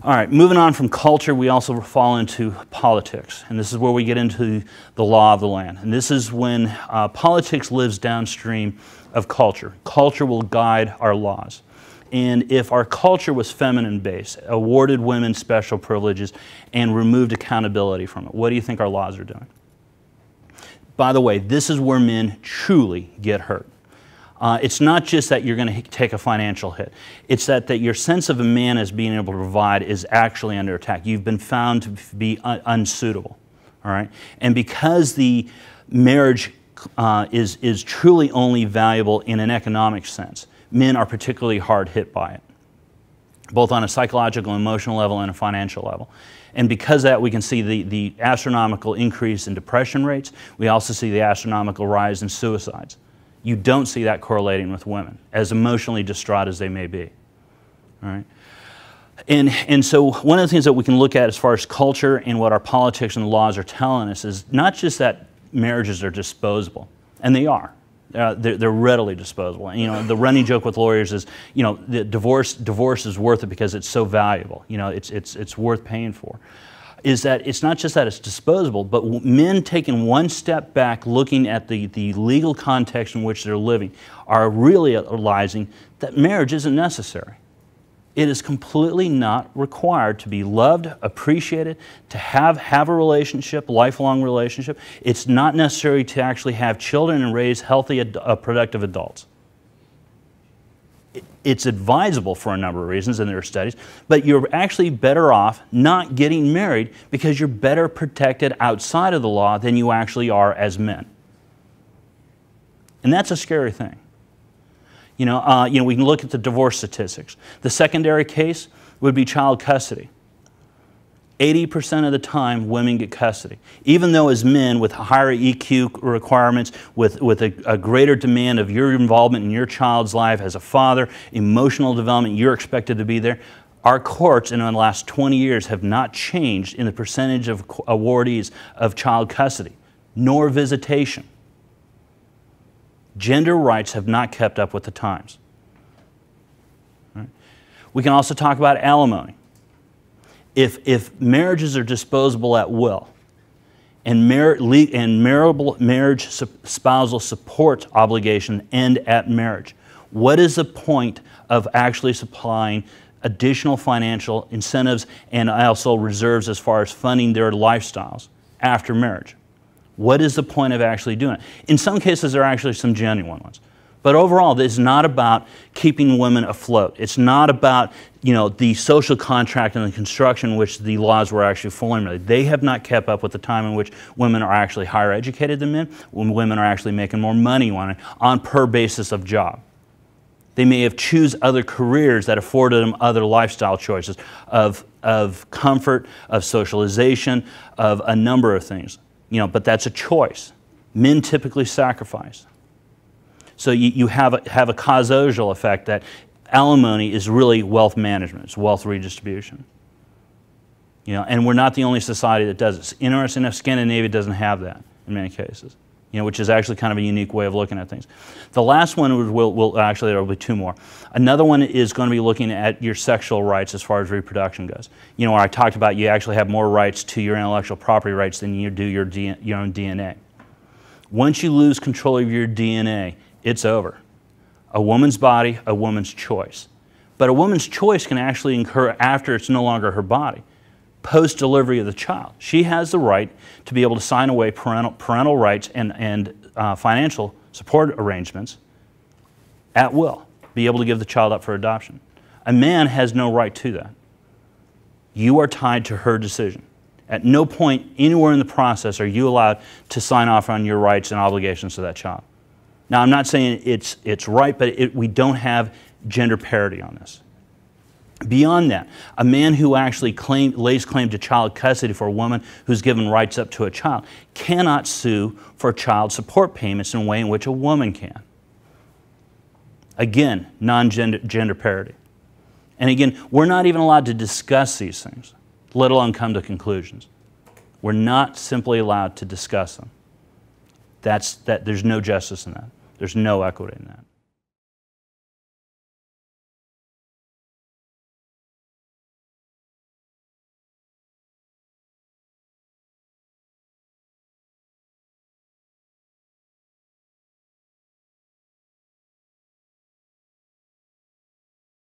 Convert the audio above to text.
All right, moving on from culture, we also fall into politics. And this is where we get into the law of the land. And this is when politics lives downstream of culture. Culture will guide our laws. And if our culture was feminine-based, awarded women special privileges, and removed accountability from it, what do you think our laws are doing? By the way, this is where men truly get hurt. It's not just that you're going to take a financial hit. It's that your sense of a man as being able to provide is actually under attack. You've been found to be unsuitable. All right? And because the marriage is truly only valuable in an economic sense, men are particularly hard hit by it, both on a psychological and emotional level and a financial level. And because of that, we can see the astronomical increase in depression rates. We also see the astronomical rise in suicides. You don't see that correlating with women, as emotionally distraught as they may be. All right? And so one of the things that we can look at as far as culture and what our politics and laws are telling us is not just that marriages are disposable, and they are. They're readily disposable. And, you know, the running joke with lawyers is, you know, the divorce is worth it because it's so valuable. You know, it's worth paying for. Is that it's not just that it's disposable, but men taking one step back, looking at the legal context in which they're living, are realizing that marriage isn't necessary. It is completely not required to be loved, appreciated, to have a relationship, lifelong relationship. It's not necessary to actually have children and raise healthy, productive adults. It's advisable for a number of reasons, and there are studies, but you're actually better off not getting married because you're better protected outside of the law than you actually are as men. And that's a scary thing. You know, we can look at the divorce statistics. The secondary case would be child custody. 80% of the time, women get custody. Even though as men, with higher EQ requirements, with a greater demand of your involvement in your child's life as a father, emotional development, you're expected to be there. Our courts in the last 20 years have not changed in the percentage of awardees of child custody, nor visitation. Gender rights have not kept up with the times. Right? We can also talk about alimony. If marriages are disposable at will, and marriage spousal support obligation end at marriage, what is the point of actually supplying additional financial incentives and also reserves as far as funding their lifestyles after marriage? What is the point of actually doing it? In some cases, there are actually some genuine ones. But overall, this is not about keeping women afloat. It's not about, you know, the social contract and the construction in which the laws were actually formulated. They have not kept up with the time in which women are actually higher educated than men, when women are actually making more money on per basis of job. They may have choose other careers that afforded them other lifestyle choices of comfort, of socialization, of a number of things. You know, but that's a choice. Men typically sacrifice. So you have a causal effect that alimony is really wealth management. It's wealth redistribution. You know, and we're not the only society that does it. It's interesting enough, Scandinavia doesn't have that in many cases. You know, which is actually kind of a unique way of looking at things. The last one actually there will be two more. Another one is going to be looking at your sexual rights as far as reproduction goes. You know, where I talked about you actually have more rights to your intellectual property rights than you do your own DNA. Once you lose control of your DNA, it's over. A woman's body, a woman's choice. But a woman's choice can actually occur after it's no longer her body. Post-delivery of the child, she has the right to be able to sign away parental rights and financial support arrangements at will, be able to give the child up for adoption. A man has no right to that. You are tied to her decision. At no point anywhere in the process are you allowed to sign off on your rights and obligations to that child. Now, I'm not saying it's right, but we don't have gender parity on this. Beyond that, a man who actually lays claim to child custody for a woman who's given rights up to a child cannot sue for child support payments in a way in which a woman can. Again, non-gender parity. And again, we're not even allowed to discuss these things, let alone come to conclusions. We're not simply allowed to discuss them. There's no justice in that. There's no equity in that.